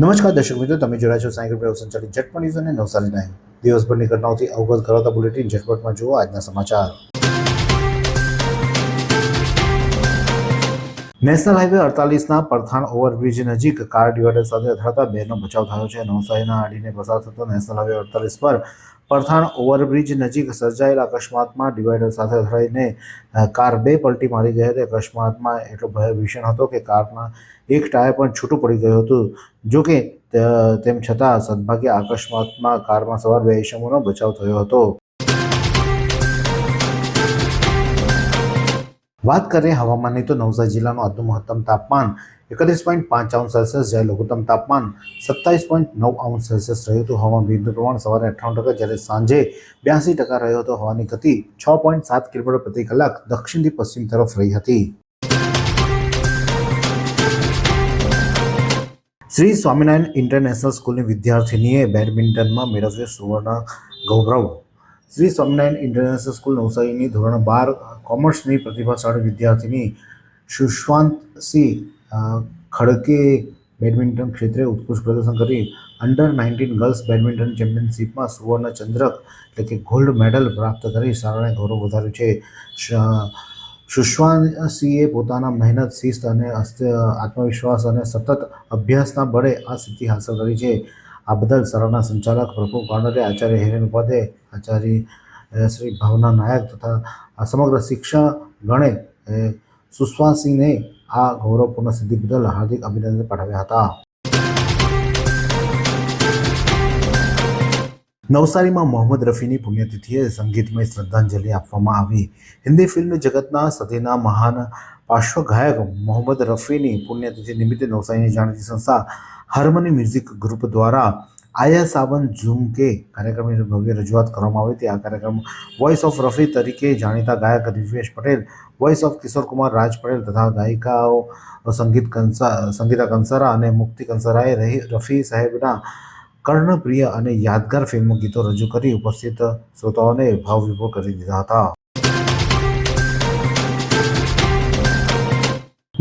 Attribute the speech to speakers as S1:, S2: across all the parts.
S1: નમસ્કાર દર્શક મિત્રો, તમે જોડાયા છો સાયકલ પ્રયોગ સંચાલિત ઝટપટ ન્યૂઝ અને નવસારી ટાઈમ. દિવસભરની ઘટનાઓથી અવગત કરાવતા બુલેટિન ઝટપટમાં જુઓ આજના સમાચાર. નેશનલ હાઈવે 48ના પરથાણ ઓવરબ્રિજ નજીક કાર ડિવાઈડર સાથે અથડાતા બેનો બચાવ થયો છે. નવસારીના આડીને પસાર થતો નેશનલ હાઈવે 48 પર પરથાણ ઓવરબ્રિજ નજીક સર્જાયેલા અકસ્માતમાં ડિવાઈડર સાથે અથડાઈને કાર બે પલટી મારી ગઈ હતી. અકસ્માતમાં એટલો ભીષણ હતો કે કારના એક ટાયર પણ છૂટું પડી ગયું હતું. જોકે તેમ છતાં સદભાગ્યે અકસ્માતમાં કારમાં સવાર બે ઇસમોનો બચાવ થયો હતો. વાત કરીએ હવામાનની તો નવસારી જિલ્લાનું આજનું મહત્તમ તાપમાન 31.5 સેલ્સિયસ જ્યારે લઘુત્તમ તાપમાન 27.9 અંશ સેલ્સિયસ રહ્યું હતું. હવામાન ભેજનું પ્રમાણ સવારે 98% જ્યારે સાંજે 82% રહ્યો હતો. હવાની ગતિ 6.7 કિલોમીટર પ્રતિ કલાક દક્ષિણથી પશ્ચિમ તરફ રહી હતી. શ્રી સ્વામિનારાયણ ઇન્ટરનેશનલ સ્કૂલની વિદ્યાર્થીનીએ બેડમિન્ટનમાં મેળવ્યો સુવર્ણ ગૌરવ. શ્રી સ્વામિનારાયણ ઇન્ટરનેશનલ સ્કૂલ નવસારીની ધોરણ 12 કોમર્સની પ્રતિભાશાળી વિદ્યાર્થીની સુશાંતસિંહ ખડકેએ બેડમિન્ટન ક્ષેત્રે ઉત્કૃષ્ટ પ્રદર્શન કરી અંડર-19 ગર્લ્સ બેડમિન્ટન ચેમ્પિયનશિપમાં સુવર્ણ ચંદ્રક એટલે કે ગોલ્ડ મેડલ પ્રાપ્ત કરી શાળાને ગૌરવ વધાર્યું છે. સુશાંતસિંહે પોતાના મહેનત, શિસ્ત અને આત્મવિશ્વાસ અને સતત અભ્યાસના બળે આ સિદ્ધિ હાંસલ કરી છે. આ બદલ શાળાના સંચાલક પ્રફુલ કાંડલે, આચાર્ય હિરેન ઉપાધ્યાય, આચાર્ય શ્રી ભાવના નાયક તથા સમગ્ર શિક્ષકગણે સુશાંતસિંહને આ ગૌરવપૂર્ણ સિદ્ધિ બદલ હાર્દિક અભિનંદન પાઠવ્યા હતા. નવસારીમાં મોહમ્મદ રફીની પુણ્યતિથિએ સંગીતમય શ્રદ્ધાંજલિ આપવામાં આવી. હિન્દી ફિલ્મ જગતના સદીના મહાન પાર્શ્વગાયક મોહમ્મદ રફીની પુણ્યતિથિ નિમિત્તે નવસારીની જાણીતી સંસ્થા હાર્મની મ્યુઝિક ગ્રુપ દ્વારા આયા સાવન ઝૂમ કે કાર્યક્રમની ભવ્ય રજૂઆત કરવામાં આવી હતી. આ કાર્યક્રમ વોઇસ ઓફ રફી તરીકે જાણીતા ગાયક દિવ્યેશ પટેલ, વોઇસ ઓફ કિશોર કુમાર રાજ પટેલ તથા ગાયિકાઓ સંગીતા કંસારા અને મુક્તિ કંસારાએ રફી સાહેબના કર્ણપ્રિય અને યાદગાર ફિલ્મ ગીતો રજૂ કરી ઉપસ્થિત શ્રોતાઓને ભાવવિભોર કરી દીધા હતા.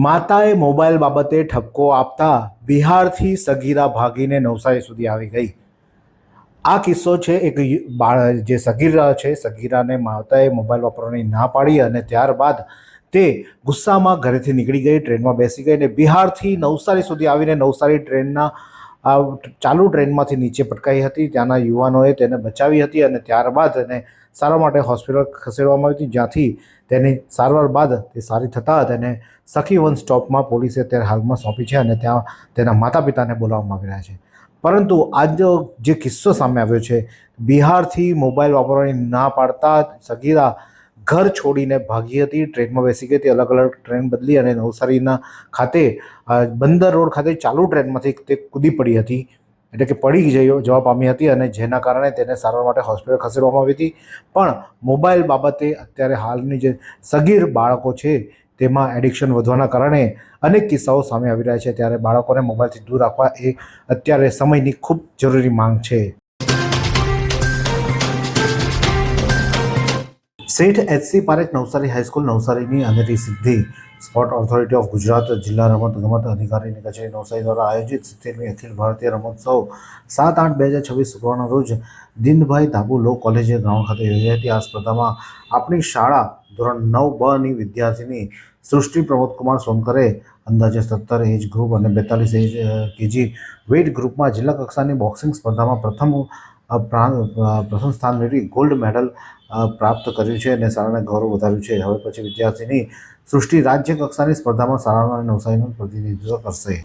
S1: માતાએ મોબાઈલ બાબતે ઠપકો આપતા બિહારથી સગીરા ભાગીને નવસારી સુધી આવી ગઈ. આ કિસ્સો છે એક જે સગીરા છે, સગીરાને માતાએ મોબાઈલ વાપરવાની ના પાડી અને ત્યારબાદ તે ગુસ્સામાં ઘરેથી નીકળી ગઈ, ટ્રેનમાં બેસી ગઈ અને બિહારથી નવસારી સુધી આવીને નવસારી ટ્રેનના ચાલુ ટ્રેનમાંથી નીચે પટકાઈ હતી. ત્યાંના યુવાનોએ તેને બચાવી હતી અને ત્યારબાદ તેને સારવાર માટે હોસ્પિટલ ખસેડવામાં આવી હતી, જ્યાંથી તેની સારવાર બાદ તે સારી થતાં તેને સખી વન સ્ટોપમાં પોલીસે અત્યારે હાલમાં સોંપી છે અને ત્યાં તેના માતા પિતાને બોલાવવામાં આવી રહ્યા છે. પરંતુ આજનો જે કિસ્સો સામે આવ્યો છે, બિહારથી મોબાઈલ વાપરવાની ના પાડતા સગીરા ઘર છોડીને ભાગી હતી, ટ્રેનમાં બેસી ગઈ હતી, અલગ અલગ ટ્રેન બદલી અને નવસારીના ખાતે બંદર રોડ ખાતે ચાલુ ટ્રેનમાંથી તે કૂદી પડી હતી, એટલે કે પડી જવા પામી હતી અને જેના કારણે તેને સારવાર માટે હોસ્પિટલ ખસેડવામાં આવી હતી. પણ મોબાઈલ બાબતે અત્યારે હાલની જે સગીર બાળકો છે તેમાં એડિક્શન વધવાના કારણે અનેક કિસ્સાઓ સામે આવી રહ્યા છે. ત્યારે બાળકોને મોબાઈલથી દૂર રાખવા એ અત્યારે સમયની ખૂબ જરૂરી માંગ છે. શેઠ એચ.સી. પારેખ નવસારી હાઈસ્કૂલ નવસારીની અનેરી સિદ્ધિ. સ્પોર્ટ ઓથોરિટી ઓફ ગુજરાત જિલ્લા રમતગમત અધિકારીની કચેરી નવસારી દ્વારા આયોજિત 70મી અખિલ ભારતીય રમોત્સવ 7/8/2024 શુક્રવારના રોજ દીનભાઈ ધાબુ લો કોલેજ ગ્રાઉન્ડ ખાતે યોજાઈ હતી. આ સ્પર્ધામાં આપણી શાળા ધોરણ 9 ની વિદ્યાર્થીની સૃષ્ટિ પ્રમોદકુમાર સોનકરે અંદાજે 17 એજ ગ્રુપ અને 42 કેજી વેઇટ ગ્રુપમાં જિલ્લા કક્ષાની બોક્સિંગ સ્પર્ધામાં પ્રથમ સ્થાન મેળવી ગોલ્ડ મેડલ પ્રાપ્ત કર્યું છે અને શાળાને ગૌરવ વધાર્યું છે. હવે પછી વિદ્યાર્થીની સૃષ્ટિ રાજ્ય કક્ષાની સ્પર્ધામાં શાળાના અને નવસારીનું પ્રતિનિધિત્વ કરશે.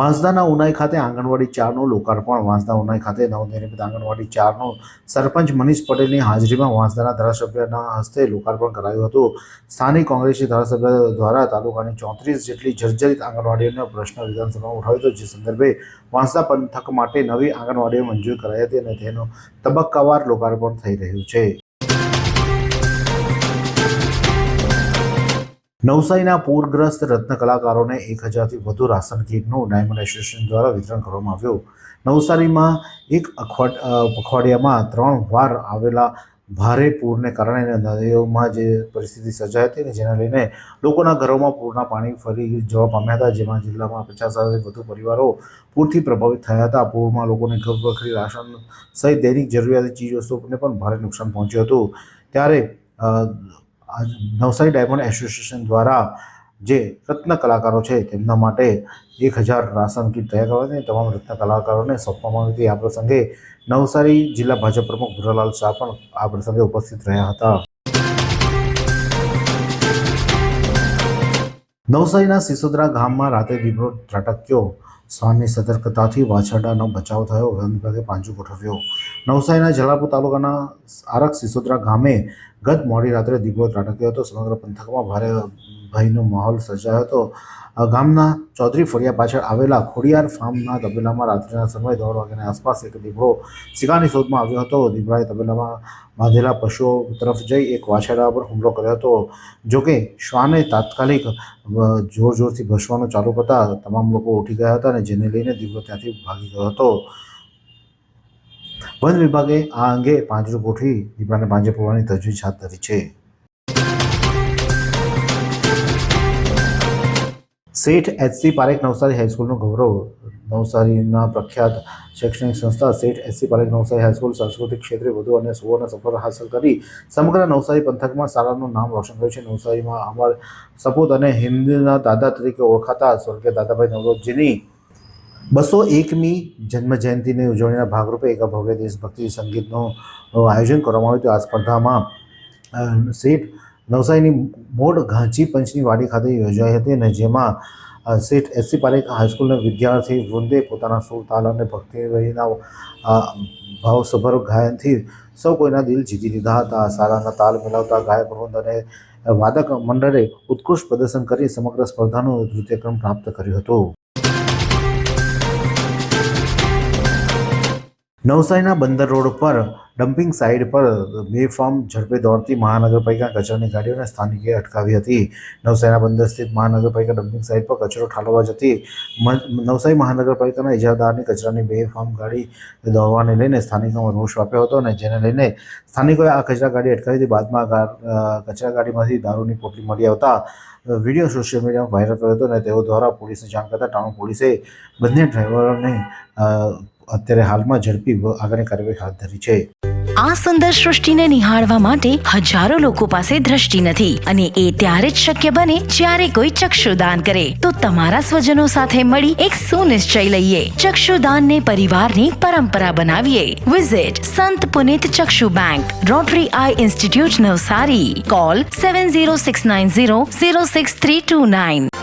S1: વાંસદાના ઉનાઈ ખાતે આંગણવાડી 4નું લોકાર્પણ. વાંસદા ઉનાઈ ખાતે નવનિર્મિત આંગણવાડી 4નું સરપંચ મનીષ પટેલની હાજરીમાં વાંસદાના ધારાસભ્યના હસ્તે લોકાર્પણ કરાયું હતું. સ્થાનિક કોંગ્રેસી ધારાસભ્ય દ્વારા તાલુકાની 34 જેટલી જર્જરિત આંગણવાડીઓનો પ્રશ્ન વિધાનસભામાં ઉઠાવ્યો હતો, જે સંદર્ભે વાંસદા પંથક માટે નવી આંગણવાડીઓ મંજૂર કરાઈ હતી અને તેનું તબક્કાવાર લોકાર્પણ થઈ રહ્યું છે. નવસારીના પૂરગ્રસ્ત રત્ન કલાકારોને 1000થી વધુ રાશન કીટનું ડાયમંડ એસોસિએશન દ્વારા વિતરણ કરવામાં આવ્યું. નવસારીમાં એક પખવાડિયામાં 3 વાર આવેલા ભારે પૂરને કારણે નદીઓમાં જે પરિસ્થિતિ સર્જાઈ હતી, જેને લઈને લોકોના ઘરોમાં પૂરના પાણી ફરી જવા પામ્યા હતા, જેમાં જિલ્લામાં 50,000થી વધુ પરિવારો પૂરથી પ્રભાવિત થયા હતા. પૂરમાં લોકોને ઘરવખરી રાશન સહિત દૈનિક જરૂરિયાતી ચીજવસ્તુઓને પણ ભારે નુકસાન પહોંચ્યું હતું. ત્યારે નવસારી ડાયમંડ એસોસિએશન દ્વારા જે રત્ન કલાકારો છે તેમના માટે 1000 રાશન કીટ તૈયાર કરવાની તમામ રત્ન કલાકારોને સોંપવામાં આવી હતી. આ પ્રસંગે નવસારી જિલ્લા ભાજપ પ્રમુખ ભુરાલાલ શાહ પણ આ પ્રસંગે ઉપસ્થિત રહ્યા હતા. નવસારીના સિસોદરા ગામમાં રાતે દીપડો ત્રાટક્યો. શ્વાનની સતર્કતાથી વાછરડાનો બચાવ થયો. વન વિભાગે પાંજરું ગોઠવ્યો. નવસારીના જલાલપુર તાલુકાના આરક સિસોદરા ગામે ગત મોડી રાત્રે દીપડો ત્રાટક્યો હતો. સમગ્ર પંથકમાં ભારે ભયનો માહોલ સર્જાયો હતો. ગામના ચૌધરી ફળિયા પાછળ આવેલા ખોડિયાર ફાર્મના તબેલામાં રાત્રિના સમયે 1:30 વાગ્યાની આસપાસ એક દીપડો શિકારની શોધમાં આવ્યો હતો. દીપડાએ તબેલામાં બાંધેલા પશુઓ તરફ જઈ એક વાછરડા પર હુમલો કર્યો હતો. જોકે શ્વાને તાત્કાલિક જોરથી ભસવાનું ચાલુ કરતા તમામ લોકો ઉઠી ગયા હતા અને જેને લઈને દીપડો ત્યાંથી ભાગી ગયો હતો. વન વિભાગે આ અંગે પાંજરું ગોઠવી દીપડાને પાંજરે પૂરવાની તજવીજ હાથ ધરી છે. શેઠ એચ.સી. પારેખ નવસારી હાઈસ્કૂલનું ગૌરવ. નવસારીના પ્રખ્યાત શૈક્ષણિક સંસ્થા શેઠ એચ.સી. પારેખ નવસારી હાઈસ્કૂલ સાંસ્કૃતિક ક્ષેત્રે વધુ અને સુવર્ણ સફળતા હાંસલ કરી સમગ્ર નવસારી પંથકમાં શાળાનું નામ રોશન કર્યું છે. નવસારીમાં અમર સપૂત અને હિન્દના દાદા તરીકે ઓળખાતા સ્વર્ગીય દાદાભાઈ નવરોજીની 201મી જન્મજયંતિની ઉજવણીના ભાગરૂપે એક ભવ્ય દેશભક્તિ સંગીતનું આયોજન કરવામાં આવ્યું હતું. આ સ્પર્ધામાં શેઠ નવસારીની મોડ ઘાંચી પંચની વાડી ખાતે યોજાઈ હતી અને જેમાં શેઠ એચ.સી. પારેખ હાઈસ્કૂલના વિદ્યાર્થી વૃંદે પોતાના સુર, તાલ અને ભક્તિના ભાવસભર ગાયનથી સૌ કોઈના દિલ જીતી લીધા હતા. શાળાના તાલ મિલાવતા ગાયક વૃંદ અને વાદક મંડળે ઉત્કૃષ્ટ પ્રદર્શન કરી સમગ્ર સ્પર્ધાનું તૃતીયક્રમ પ્રાપ્ત કર્યું હતું. નવસારીના બંદર રોડ પર ડમ્પિંગ સાઇટ પર બેફામ ઝડપે દોડતી મહાનગરપાલિકા કચરાની ગાડીઓને સ્થાનિકોએ અટકાવી હતી. નવસારીના બંદર સ્થિત મહાનગરપાલિકા ડમ્પિંગ સાઇટ પર કચરો ઠાલવવા જતી નવસારી મહાનગરપાલિકાના ઇજારદારની કચરાની બેફામ ગાડી દોડવાને લઈને સ્થાનિકોમાં રોષ વ્યાપ્યો હતો અને જેને લઈને સ્થાનિકોએ આ કચરા ગાડી અટકાવી હતી. બાદમાં કચરા ગાડીમાંથી દારૂની પોટલી મળી આવતા વિડીયો સોશિયલ મીડિયામાં વાયરલ કર્યો હતો અને તેઓ દ્વારા પોલીસને જાણ કરતા ટાઉન પોલીસે બંને ડ્રાઈવરોને અત્યારે હાલમાં ઝડપી આગળની કાર્યવાહી હાથ ધરી છે.
S2: આ સુંદર સૃષ્ટિને નિહાળવા માટે હજારો લોકો પાસે દ્રષ્ટિ નથી અને એ ત્યારે જ શક્ય બને જ્યારે કોઈ ચક્ષુદાન કરે. તો તમારા સ્વજનો સાથે મળી એક સુનિશ્ચય લઈએ. ચક્ષુદાનને પરિવારની પરંપરા બનાવીએ. Visit Sant Punit Chakshu bank, rotary eye institute Navsari. Call 7069006329.